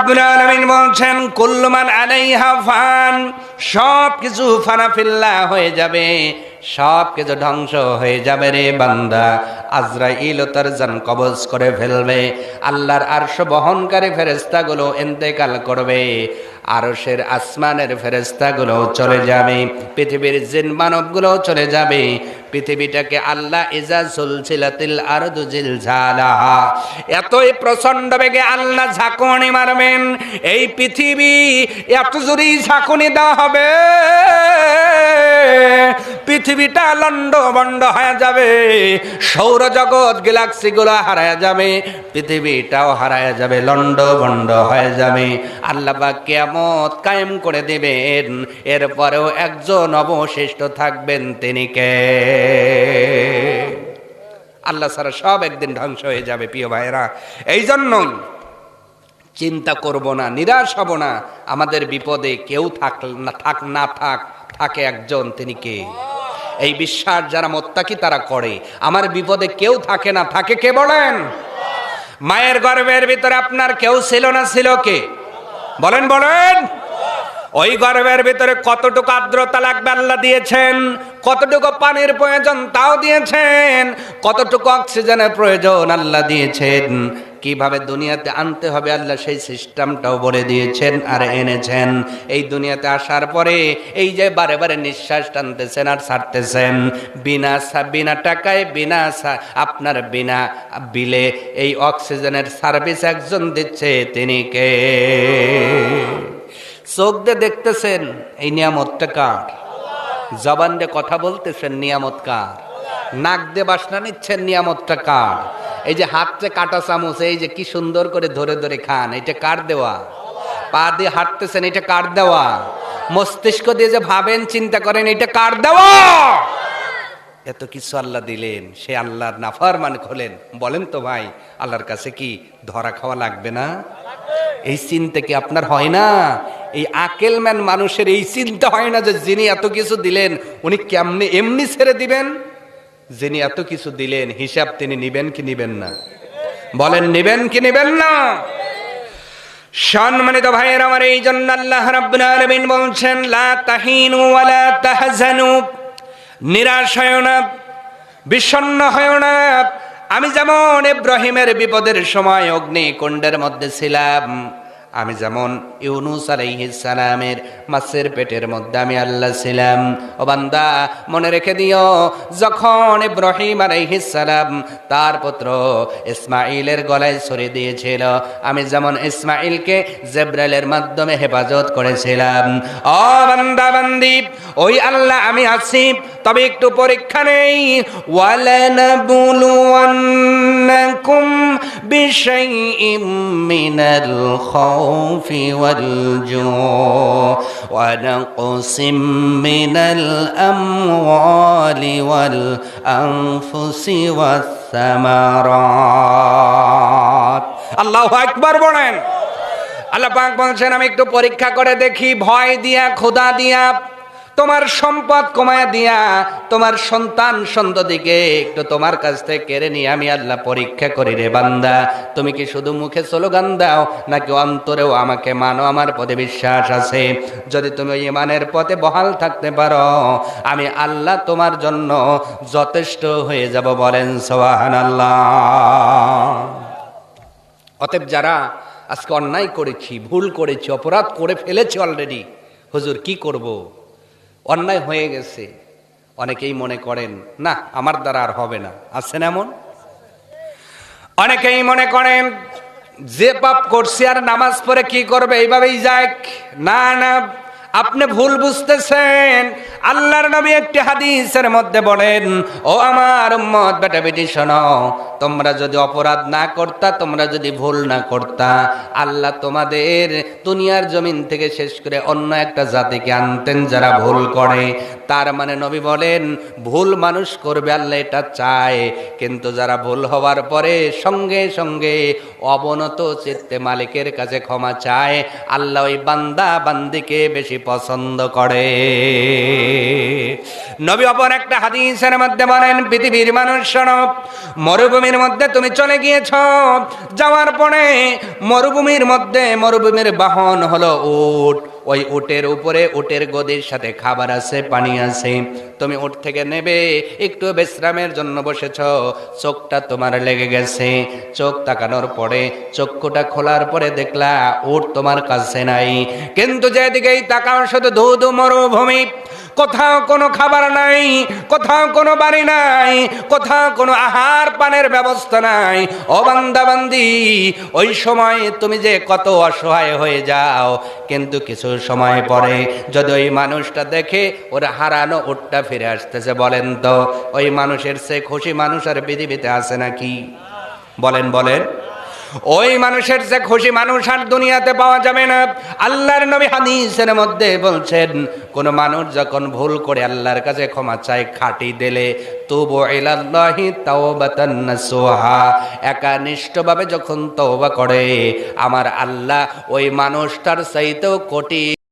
রাব্বুল আলামিন বলছেন কুল্লু মান আলাইহা ফান, সব কিছু ফানা ফিল্লা হয়ে যাবে, সব কিছু ধ্বংস হয়ে যাবে রে বান্দা। আজরাইল তার জান কবজ করে ফেলবে, আল্লাহর আরশ বহনকারী ফেরেশতাগুলো ইন্তেকাল করবে, আরশের আসমানের ফেরেশতাগুলো চলে যাবে, পৃথিবীর জিন মানবগুলো চলে যাবে। পৃথিবীটাকে আল্লাহ ইজা সুলসিলাতিল আরদু জিলজালাহা, এতই প্রচন্ড বেগে আল্লাহ ঝাঁকুনি মারবেন, এই পৃথিবী এত জোরে ঝাঁকুনি দেওয়া হবে, পৃথিবীটা লন্ড বন্ড হয়ে যাবে, সৌরজগৎ গ্যালাক্সি গুলো হারায় যাবে, পৃথিবীটাও হারায় যাবে, লন্ড বন্ড হয়ে যাবে। আল্লাহ পাক কিয়ামত কায়েম করে দিবেন, এরপরেও একজন অবশিষ্ট থাকবেন, তিনি কে? আল্লাহ ছাড়া সব একদিন ধ্বংস হয়ে যাবে প্রিয় ভাইরা। এই জন্যই চিন্তা করব না, নিরাশ হব না। আমাদের বিপদে কেউ থাকে একজন, তিনি কে? এই বিশ্বাস যারা মুত্তাকি তারা করে। আমার বিপদে কেউ থাকে না, থাকে কে বলেন? মায়ের গর্ভের ভিতরে আপনার কেউ ছিল না, ছিল কে? বলেন বলেন। ওই গর্ভের ভিতরে কতটুকু আর্দ্রতা লাগবে আল্লাহ দিয়েছেন, কতটুকু পানির প্রয়োজন তাও দিয়েছেন, কতটুকু অক্সিজেনের প্রয়োজন আল্লাহ দিয়েছেন, কিভাবে দুনিয়াতে আনতে হবে আল্লাহ সেই সিস্টেমটাও বলে দিয়েছেন আর এনেছেন। এই দুনিয়াতে আসার পরে এই যে বারে বারে নিঃশ্বাস টানতেছেন আর ছাড়তেছেন, বিনা টাকায় আপনার বিনা বিলে এই অক্সিজেনের সার্ভিস একজন দিচ্ছে, তিনি কে? চোখ দিয়ে দেখতেছেন, এই নিয়ামতটা কার? জবান দিয়ে কথা বলতেছেন, নিয়ামত কার? নাক দিয়ে বাসনা নিচ্ছেন, নিয়ামতটা কার? এই যে হাতে কাটা চামচ, এই যে কি সুন্দর করে ধরে ধরে খান, এটা কার দেওয়া? পা দিয়ে হাঁটতেছেন, এটা কার দেওয়া? মস্তিষ্ক দিয়ে যে ভাবেন, চিন্তা করেন, এটা কার দেওয়া? এত কিছু আল্লাহ দিলেন, সে আল্লাহর নাফরমান হলেন। বলেন তো ভাই, আল্লাহর কাছে কি ধরা খাওয়া লাগবে না? এই চিন্তা কি আপনার হয় না? এই আকেলম্যান মানুষের এই চিন্তা হয় না যে যিনি এত কিছু দিলেন উনি কেমনে এমনি ছেড়ে দিবেন? যিনি এত কিছু দিলেন হিসাব তিনি নিবেন কি নিবেন না? বলেন, নিবেন কি নিবেন না? সম্মানিত ভাইয়ের আমার, এই জন্য আল্লাহ রাব্বুল আলামিন বলছেন লা তাহিনু ওয়ালা তাহজানু, নিরাশ হয় না, বিষণ্ণ হয় না। আমি যেমন ইব্রাহিমের বিপদের সময় অগ্নিকুণ্ডের মধ্যে ছিলাম, আমি যেমন ইউনুস আলাইহিস সালামের মাছের পেটের মধ্যে আমি আল্লাহ ছিলাম। ও বান্দা, মনে রেখে দিও, যখন ইব্রাহিম আলাইহিস সালাম তার পুত্র ইসমাঈলের গলায় ছুরি দিয়েছিল, আমি যেমন ইসমাঈলকে জিবরাইলের মাধ্যমে হেফাজত করেছিলাম। ও বান্দা বান্দি, ওই আল্লাহ আমি আছি, তবে একটু পরীক্ষা নেই। ওয়ালানাবুলুওয়ান্নাকুম বিশাইইম মিনাল খাউফি ওয়াল জু'i ওয়া নাকসিম মিনাল আমওয়ালি ওয়াল আনফুসি ওয়াস সামারাত। আল্লাহু আকবার বলেন। আল্লাহ পাক বলছেন আমি একটু পরীক্ষা করে দেখি, ভয় দিয়া, ক্ষুধা দিয়া, তোমার সম্পদ কমায়া দিয়া, তোমার সন্তান সন্ততিকে একটু তোমার কাছ থেকে কেড়ে নিয়ে আমি আল্লাহ পরীক্ষা করি রে বান্দা। তুমি কি শুধু মুখে স্লোগান দাও নাকি অন্তরেও আমাকে মানো, আমার পথে বিশ্বাস আছে? যদি তুমি ওই ইমানের পথে বহাল থাকতে পারো, আমি আল্লাহ তোমার জন্য যথেষ্ট হয়ে যাব। বলেন সুবহানাল্লাহ। অতএব যারা আজকে অন্যায় করেছি, ভুল করেছি, অপরাধ করে ফেলেছি অলরেডি, হুজুর কি করব, অন্যায় হয়ে গেছে, অনেকেই মনে করেন না আমার দ্বারা আর হবে না, আছেন এমন? অনেকেই মনে করেন যে পাপ করছে আর নামাজ পড়ে কি করবে, এইভাবেই যাক। না না, আপনি ভুল বুঝতেছেন। আল্লাহর নবী একটি হাদিসের মধ্যে বলেন, ও আমার উম্মত বেটা বেটি শোনো, তোমরা যদি অপরাধ না করতা, তোমরা যদি ভুল না করতা, আল্লাহ তোমাদের দুনিয়ার জমিন থেকে শেষ করে অন্য একটা জাতিকে আনতেন যারা ভুল করে। তার মানে নবী বলেন ভুল মানুষ করবে, আল্লাহ এটা চায়, কিন্তু যারা ভুল হওয়ার পরে সঙ্গে সঙ্গে অবনত চিত্তে মালিকের কাছে ক্ষমা চায়, আল্লাহ ওই বান্দা বান্দিকে বেশি পছন্দ করে। নবী অপর একটা হাদিসের মধ্যে বলেন, পৃথিবীর মানুষ শোনো, মরুভূমির মধ্যে তুমি চলে গিয়েছ, যাওয়ার পরে মরুভূমির মধ্যে মরুভূমির বাহন হলো উট। ওই উটের উপরে উটের গদির সাথে খাবার আছে, পানি আছে। তুমি উট থেকে নেবে, একটু বিশ্রামের জন্য বসেছ, চোখটা তোমার লেগে গেছে। চোখ তাকানোর পরে, চক্ষুটা খোলার পরে দেখলা উট তোমার কাছে নাই। কিন্তু যেদিকেই তাকাও শুধু ধুধু মরুভূমি, কোথাও কোনো খাবার নাই, কোথাও কোনো বাড়ি নাই, কোথাও কোনো আহার পানের ব্যবস্থা নাই। ও বান্দা বান্দি, ওই সময় তুমি যে কত অসহায় হয়ে যাও। কিন্তু কিছু সময় পরে যদি ওই মানুষটা দেখে ওর হারানো উটটা ফিরে আসতেছে, বলেন তো ওই মানুষের সে খুশি মানুষ আর পৃথিবীতে আছে নাকি? বলেন বলেন। ওই মানুষের যে খুশি মানুষ আর দুনিয়াতে পাওয়া যাবে না। আল্লাহর নবী হাদিসের মধ্যে বলছেন, কোন মানুষ যখন ভুল করে আল্লাহর কাছে ক্ষমা চায় খাঁটি দিলে, তুবু ইলাল্লাহি তাওবাতান নাসুহা, একানিষ্ঠভাবে যখন তওবা করে, আমার আল্লাহ ওই মানুষটার চাইতেও কোটি